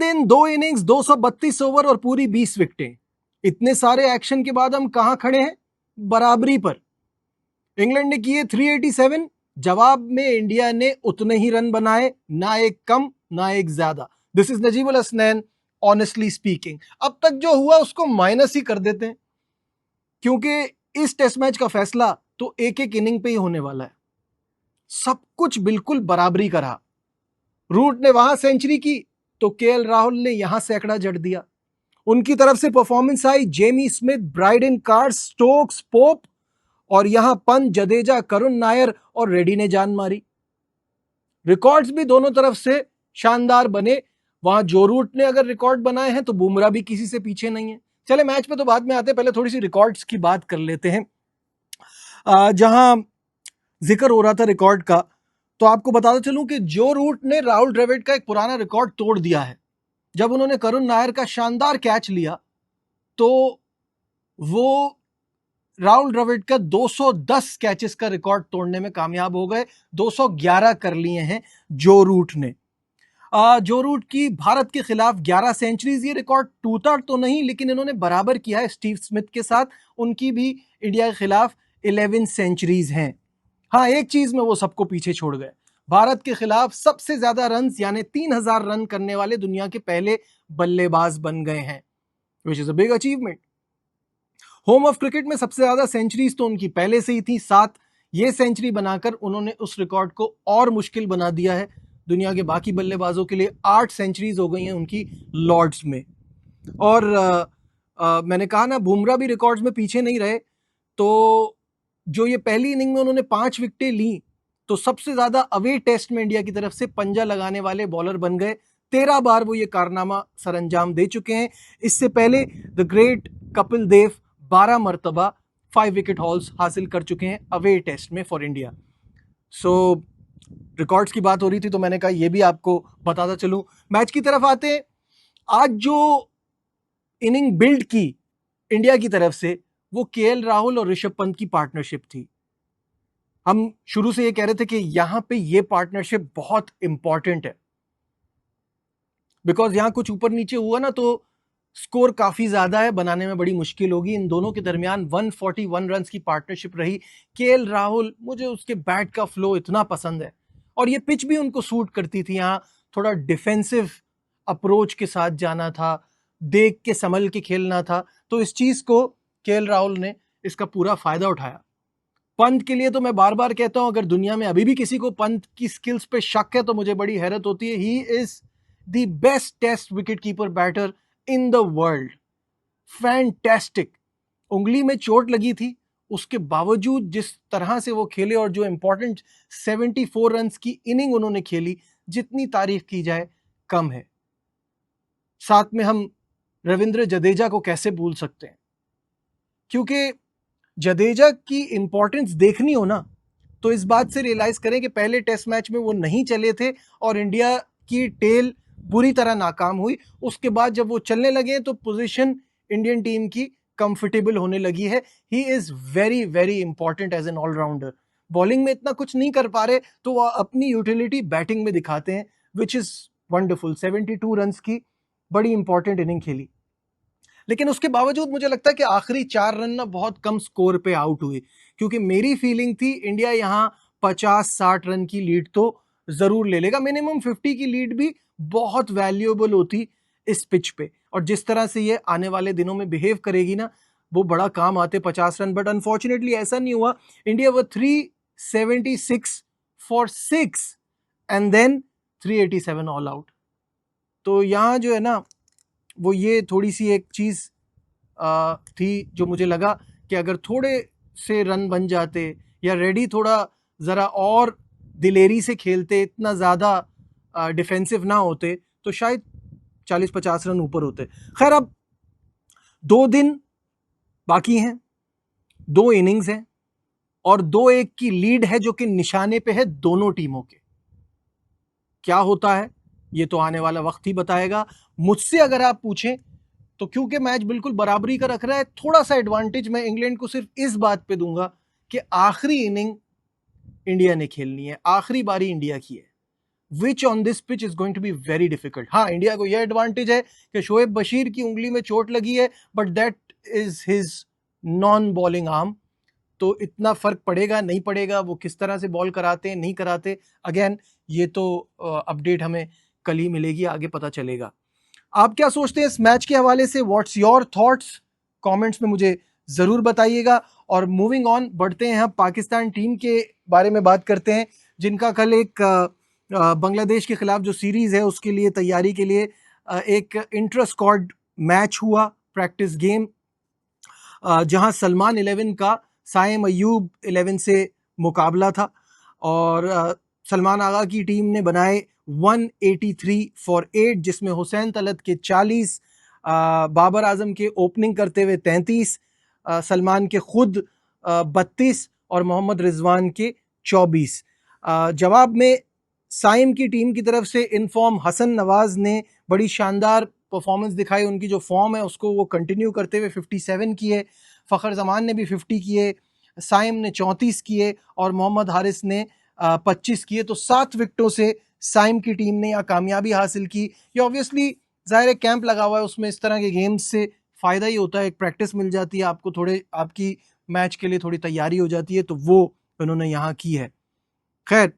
दिन 2 innings 232 over और पूरी 20 विकेटें। इतने सारे एक्शन के बाद हम कहां खड़े हैं? बराबरी पर। इंग्लैंड ने किए 387, जवाब में इंडिया ने उतने ही रन बनाए, ना एक कम ना एक ज्यादा। This is Najibul Hasnain honestly speaking. अब तक जो हुआ उसको माइनस ही कर देते हैं, क्योंकि इस टेस्ट मैच का फैसला तो एक एक इनिंग पे ही होने वाला है। सब कुछ बिल्कुल बराबरी का रहा। रूट ने वहां सेंचुरी की तो केएल राहुल ने यहां सैकड़ा जड़ दिया। उनकी तरफ से परफॉर्मेंस आई Jamie Smith, Brydon card, Stokes, pope, और यहां पंत, जडेजा, करुण नायर और रेड्डी ने जान मारी। रिकॉर्ड्स भी दोनों तरफ से शानदार बने। वहां जो रूट ने अगर रिकॉर्ड बनाए हैं तो बुमराह भी किसी से पीछे नहीं है। चले मैच पे तो बाद में आते, पहले थोड़ी सी रिकॉर्ड्स की बात कर लेते हैं। जहां जिक्र हो रहा था रिकॉर्ड का, तो आपको बताता चलूं कि जो रूट ने राहुल द्रविड़ का एक पुराना रिकॉर्ड तोड़ दिया है। जब उन्होंने करुण नायर का शानदार कैच लिया तो वो राहुल द्रविड़ का 210 कैचेस का रिकॉर्ड तोड़ने में कामयाब हो गए। 211 कर लिए हैं जो रूट ने। जो रूट की भारत के खिलाफ 11 सेंचुरीज, ये रिकॉर्ड टूटा तो नहीं लेकिन इन्होंने बराबर किया है स्टीव स्मिथ के साथ। उनकी भी इंडिया के खिलाफ 11 सेंचुरीज हैं। हाँ, एक चीज में वो सबको पीछे छोड़ गए। भारत के खिलाफ सबसे ज्यादा रन यानी 3000 रन करने वाले दुनिया के पहले बल्लेबाज बन गए हैं, which is a big achievement. Home of cricket में सबसे ज्यादा सेंचुरीज तो उनकी पहले से ही थी, 7। ये सेंचुरी बनाकर उन्होंने उस रिकॉर्ड को और मुश्किल बना दिया है। दुनिया के बाकी बल्लेबाजों के लिए 8 सेंचुरीज हो गई हैं उनकी लॉर्ड्स में। और मैंने कहा ना, बुमराह भी रिकॉर्ड्स में पीछे नहीं रहे। तो जो ये पहली इनिंग में उन्होंने 5 विकेटें ली, तो सबसे ज्यादा अवे टेस्ट में इंडिया की तरफ से पंजा लगाने वाले बॉलर बन गए। 13 बार वो ये कारनामा सरअंजाम दे चुके हैं। इससे पहले द ग्रेट कपिल देव 12 मरतबा 5 विकेट हॉल्स हासिल कर चुके हैं अवे टेस्ट में फॉर इंडिया। सो रिकॉर्ड्स की बात हो रही थी तो मैंने कहा ये भी आपको बताता चलूं। मैच की तरफ आते हैं। आज जो इनिंग बिल्ड की इंडिया की तरफ से, वो केएल राहुल और ऋषभ पंत की पार्टनरशिप थी। हम शुरू से ये कह रहे थे कि यहां पे ये पार्टनरशिप बहुत इंपॉर्टेंट है, बिकॉज यहां कुछ ऊपर नीचे हुआ ना तो स्कोर काफी ज्यादा है, बनाने में बड़ी मुश्किल होगी। इन दोनों के दरमियान 141 रन की पार्टनरशिप रही। केएल राहुल, मुझे उसके बैट का फ्लो इतना पसंद है और ये पिच भी उनको सूट करती थी। यहाँ थोड़ा डिफेंसिव अप्रोच के साथ जाना था, देख के संभल के खेलना था, तो इस चीज को केएल राहुल ने इसका पूरा फायदा उठाया। पंत के लिए तो मैं बार बार कहता हूं, अगर दुनिया में अभी भी किसी को पंत की स्किल्स पे शक है तो मुझे बड़ी हैरत होती है। He is the best test wicket keeper batter in the world. Fantastic. उंगली में चोट लगी थी, उसके बावजूद जिस तरह से वो खेले और जो इंपॉर्टेंट 74 रन की इनिंग उन्होंने खेली, जितनी तारीफ की जाए कम है। साथ में हम रविंद्र जडेजा को कैसे भूल सकते हैं, क्योंकि जडेजा की इंपॉर्टेंस देखनी हो ना तो इस बात से रियलाइज करें कि पहले टेस्ट मैच में वो नहीं चले थे और इंडिया की टेल बुरी तरह नाकाम हुई। उसके बाद जब वो चलने लगे तो पोजीशन इंडियन टीम की कंफर्टेबल होने लगी है। He is very very important as an allrounder. Bowling में इतना कुछ नहीं कर पा रहे तो वो अपनी यूटिलिटी बैटिंग में दिखाते हैं, विच इज वंडरफुल। 72 रन की बड़ी इंपॉर्टेंट इनिंग खेली, लेकिन उसके बावजूद मुझे लगता है कि आखिरी 4 रन ना बहुत कम स्कोर पे आउट हुए, क्योंकि मेरी फीलिंग थी इंडिया यहां 50-60 रन की लीड तो जरूर ले लेगा। मिनिमम 50 की लीड भी बहुत वैल्यूएबल होती इस पिच पे, और जिस तरह से ये आने वाले दिनों में बिहेव करेगी ना, वो बड़ा काम आते 50 रन। बट अनफॉर्चुनेटली ऐसा नहीं हुआ। इंडिया वो 376 for 6 and then 387 all out. तो यहां जो है ना, वो ये थोड़ी सी एक चीज थी जो मुझे लगा कि अगर थोड़े से रन बन जाते या रेडी थोड़ा जरा और दिलेरी से खेलते, इतना ज्यादा डिफेंसिव ना होते, तो शायद 40-50 रन ऊपर होते। खैर, अब 2 दिन बाकी हैं, 2 इनिंग्स हैं और 2-1 की लीड है जो कि निशाने पे है दोनों टीमों के। क्या होता है ये तो आने वाला वक्त ही बताएगा। मुझसे अगर आप पूछें तो क्योंकि मैच बिल्कुल बराबरी का रख रहा है, थोड़ा सा एडवांटेज मैं इंग्लैंड को सिर्फ इस बात पे दूंगा कि आखिरी इनिंग इंडिया ने खेलनी है, आखिरी बारी इंडिया की है। Which on this pitch is going to be very difficult. हाँ, इंडिया को यह एडवांटेज है कि शोएब बशीर की उंगली में चोट लगी है, but that is his non bowling arm, तो इतना फर्क पड़ेगा नहीं पड़ेगा, वो किस तरह से बॉल कराते हैं नहीं कराते, अगेन ये तो अपडेट हमें कल ही मिलेगी, आगे पता चलेगा। आप क्या सोचते हैं इस मैच के हवाले से? What's your thoughts? कमेंट्स में मुझे जरूर बताइएगा। और मूविंग ऑन, बढ़ते हैं हम पाकिस्तान टीम के बारे में बात करते हैं, जिनका कल एक बांग्लादेश के खिलाफ जो सीरीज है उसके लिए तैयारी के लिए एक इंटर स्क्वाड मैच हुआ, प्रैक्टिस गेम, जहां सलमान 11 का साइम अयूब 11 से मुकाबला था। और सलमान आगा की टीम ने बनाए 183 फॉर 8, जिसमें हुसैन तलत के 40, बाबर आजम के ओपनिंग करते हुए 33, सलमान के खुद 32 और मोहम्मद रिजवान के 24। जवाब में साइम की टीम की तरफ से इनफॉर्म हसन नवाज ने बड़ी शानदार परफॉर्मेंस दिखाई, उनकी जो फॉर्म है उसको वो कंटिन्यू करते हुए 57 किए, फ़खर जमान ने भी 50 किए, साइम ने 34 किए और मोहम्मद हारिस ने 25 किए। तो 7 विकेटों से साइम की टीम ने यहाँ कामयाबी हासिल की। ये ऑब्वियसली ज़ाहिर है कैंप लगा हुआ है, उसमें इस तरह के गेम्स से फ़ायदा ही होता है, एक प्रैक्टिस मिल जाती है आपको, थोड़े आपकी मैच के लिए थोड़ी तैयारी हो जाती है, तो वो उन्होंने यहाँ की है। खैर,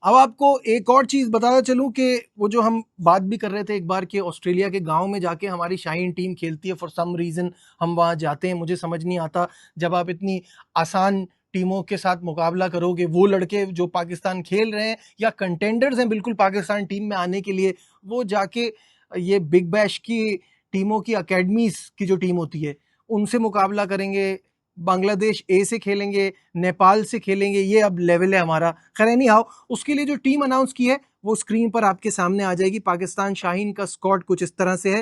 अब आपको एक और चीज़ बताना चलूँ कि वो जो हम बात भी कर रहे थे एक बार कि ऑस्ट्रेलिया के गांव में जाके हमारी शाहीन टीम खेलती है, फॉर सम रीज़न हम वहाँ जाते हैं, मुझे समझ नहीं आता, जब आप इतनी आसान टीमों के साथ मुकाबला करोगे, वो लड़के जो पाकिस्तान खेल रहे हैं या कंटेंडर्स हैं बिल्कुल पाकिस्तान टीम में आने के लिए, वो जाके ये बिग बैश की टीमों की अकेडमीज़ की जो टीम होती है उनसे मुकाबला करेंगे, बांग्लादेश ए से खेलेंगे, नेपाल से खेलेंगे, ये अब लेवल है हमारा। खैर नहीं आओ, उसके लिए जो टीम अनाउंस की है वो स्क्रीन पर आपके सामने आ जाएगी। पाकिस्तान शाहीन का स्क्वाड कुछ इस तरह से है।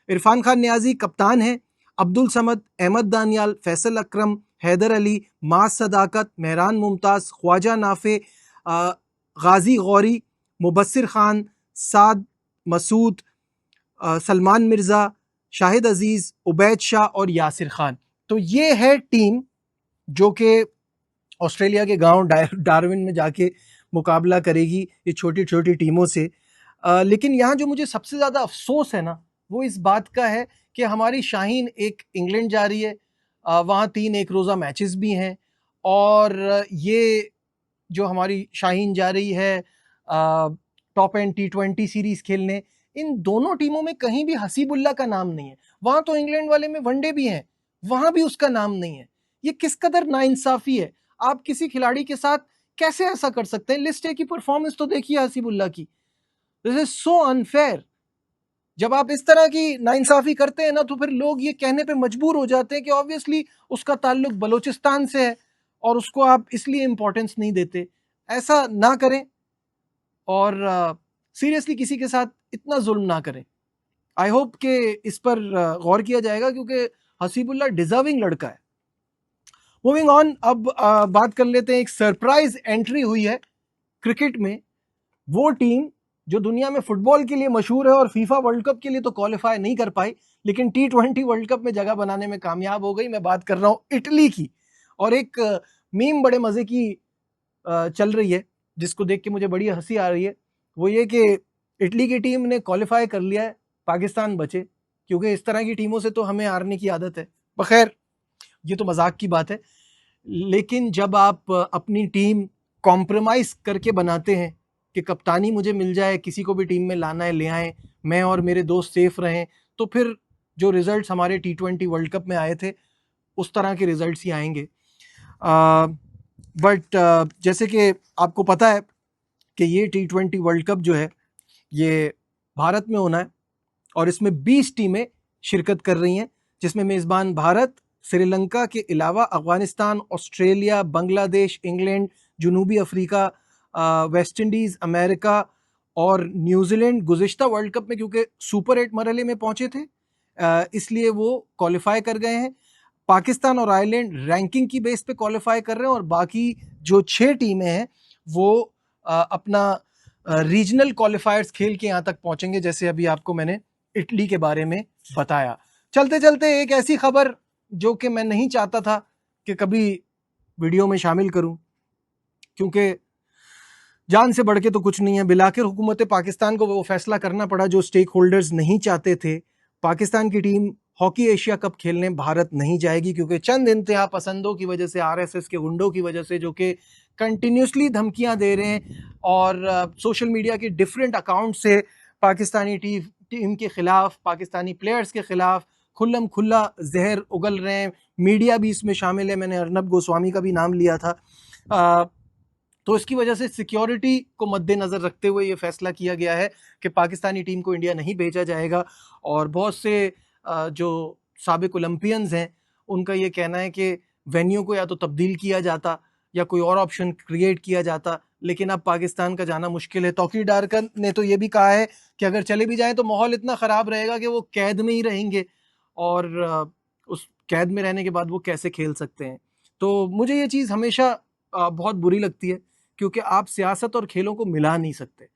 इरफान खान नियाजी कप्तान है, अब्दुल समद, अहमद दानियाल, फैसल अकरम, हैदर अली, मास सदाकत, मेहरान मुमताज़, ख्वाजा नाफे, गाजी गौरी, मुबस्सिर खान, साद मसूद, सलमान मिर्ज़ा, शाहिद अजीज़, उबैद शाह और यासिर खान। तो ये है टीम जो कि ऑस्ट्रेलिया के गांव डार्विन में जाके मुकाबला करेगी ये छोटी छोटी टीमों से। लेकिन यहाँ जो मुझे सबसे ज़्यादा अफसोस है ना, वो इस बात का है कि हमारी शाहीन एक इंग्लैंड जा रही है, वहाँ 3 एक रोज़ा मैचेस भी हैं, और ये जो हमारी शाहीन जा रही है टॉप एंड T20 सीरीज़ खेलने, इन दोनों टीमों में कहीं भी हसीबुल्ला का नाम नहीं है। वहाँ तो इंग्लैंड वाले में वनडे भी हैं, वहाँ भी उसका नाम नहीं है। ये किस कदर नाइंसाफ़ी है, आप किसी खिलाड़ी के साथ कैसे ऐसा कर सकते हैं? लिस्ट ए की परफॉर्मेंस तो देखिए हसीबुल्ला की, दिस इज सो अनफेयर। जब आप इस तरह की नाइंसाफ़ी करते हैं ना, तो फिर लोग ये कहने पे मजबूर हो जाते हैं कि ऑब्वियसली उसका ताल्लुक बलोचिस्तान से है और उसको आप इसलिए इंपॉर्टेंस नहीं देते। ऐसा ना करें और सीरियसली किसी के साथ इतना जुल्म ना करें। आई होप कि इस पर गौर किया जाएगा, क्योंकि हसीबुल्ला डिजर्विंग लड़का है। मूविंग ऑन, अब बात कर लेते हैं, एक सरप्राइज एंट्री हुई है क्रिकेट में। वो टीम जो दुनिया में फुटबॉल के लिए मशहूर है और फीफा वर्ल्ड कप के लिए तो क्वालिफाई नहीं कर पाई, लेकिन T20 वर्ल्ड कप में जगह बनाने में कामयाब हो गई। मैं बात कर रहा हूं इटली की। और एक मीम बड़े मजे की चल रही है, जिसको देख के मुझे बड़ी हंसी आ रही है। वो ये कि इटली की टीम ने क्वालिफाई कर लिया है, पाकिस्तान बचे, क्योंकि इस तरह की टीमों से तो हमें हारने की आदत है। बखैर ये तो मजाक की बात है, लेकिन जब आप अपनी टीम कॉम्प्रोमाइज़ करके बनाते हैं कि कप्तानी मुझे मिल जाए, किसी को भी टीम में लाना है ले आएँ, मैं और मेरे दोस्त सेफ रहें, तो फिर जो रिजल्ट्स हमारे T20 वर्ल्ड कप में आए थे उस तरह के रिजल्ट्स ही आएंगे। बट जैसे कि आपको पता है कि ये T20 वर्ल्ड कप जो है ये भारत में होना है, और इसमें 20 टीमें शिरकत कर रही हैं, जिसमें मेज़बान भारत, श्रीलंका के अलावा अफगानिस्तान, ऑस्ट्रेलिया, बांग्लादेश, इंग्लैंड, जनूबी अफ्रीका, वेस्ट इंडीज़, अमेरिका और न्यूजीलैंड गुज़िश्ता वर्ल्ड कप में क्योंकि सुपर 8 मरहले में पहुंचे थे, इसलिए वो क्वालिफाई कर गए हैं। पाकिस्तान और आयरलैंड रैंकिंग की बेस पे क्वालिफाई कर रहे हैं, और बाकी जो 6 टीमें हैं वो अपना रीजनल क्वालिफायर्स खेल के यहाँ तक पहुंचेंगे, जैसे अभी आपको मैंने इटली के बारे में बताया। चलते चलते एक ऐसी खबर जो कि मैं नहीं चाहता था कि कभी वीडियो में शामिल करूं, क्योंकि जान से बढ़ के तो कुछ नहीं है। बिलाखिर हुकूमत पाकिस्तान को वो फैसला करना पड़ा जो स्टेक होल्डर्स नहीं चाहते थे। पाकिस्तान की टीम हॉकी एशिया कप खेलने भारत नहीं जाएगी क्योंकि चंद इंतहा पसंदों की वजह से, आरएसएस के गुंडों की वजह से, जो कि कंटिन्यूसली धमकियां दे रहे हैं और सोशल मीडिया के डिफरेंट अकाउंट से पाकिस्तानी टीम के खिलाफ, पाकिस्तानी प्लेयर्स के खिलाफ खुल्लम खुल्ला जहर उगल रहे हैं। मीडिया भी इसमें शामिल है, मैंने अर्नब गोस्वामी का भी नाम लिया था। तो इसकी वजह से सिक्योरिटी को मद्देनज़र रखते हुए ये फैसला किया गया है कि पाकिस्तानी टीम को इंडिया नहीं भेजा जाएगा। और बहुत से जो साबिक ओलंपियंस हैं उनका ये कहना है कि वेन्यू को या तो तब्दील किया जाता या कोई और ऑप्शन क्रिएट किया जाता, लेकिन अब पाकिस्तान का जाना मुश्किल है। तौकीर डारकर ने तो ये भी कहा है कि अगर चले भी जाएं तो माहौल इतना ख़राब रहेगा कि वो कैद में ही रहेंगे और उस कैद में रहने के बाद वो कैसे खेल सकते हैं। तो मुझे ये चीज़ हमेशा बहुत बुरी लगती है क्योंकि आप सियासत और खेलों को मिला नहीं सकते,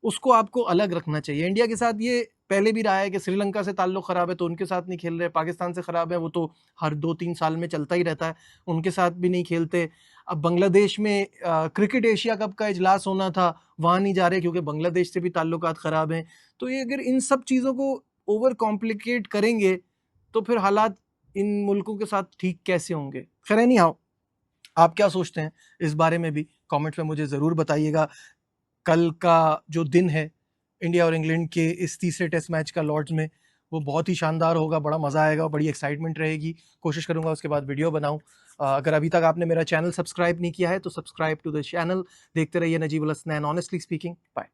उसको आपको अलग रखना चाहिए। इंडिया के साथ ये पहले भी रहा है कि श्रीलंका से ताल्लुक ख़राब है तो उनके साथ नहीं खेल रहे, पाकिस्तान से ख़राब है वो तो हर 2-3 साल में चलता ही रहता है, उनके साथ भी नहीं खेलते। अब बांग्लादेश में क्रिकेट एशिया कप का इजलास होना था, वहाँ नहीं जा रहे क्योंकि बांग्लादेश से भी ताल्लुकात ख़राब हैं। तो ये अगर इन सब चीज़ों को ओवर कॉम्प्लिकेट करेंगे तो फिर हालात इन मुल्कों के साथ ठीक कैसे होंगे। खैर एनी हाउ, आप क्या सोचते हैं इस बारे में भी कमेंट में मुझे ज़रूर बताइएगा। कल का जो दिन है इंडिया और इंग्लैंड के इस तीसरे टेस्ट मैच का लॉर्ड्स में, वो बहुत ही शानदार होगा, बड़ा मज़ा आएगा, बड़ी एक्साइटमेंट रहेगी। कोशिश करूंगा उसके बाद वीडियो बनाऊं। अगर अभी तक आपने मेरा चैनल सब्सक्राइब नहीं किया है तो सब्सक्राइब टू द चैनल। देखते रहिए नजीब अल हसनैन ऑनेस्टली स्पीकिंग। बाय।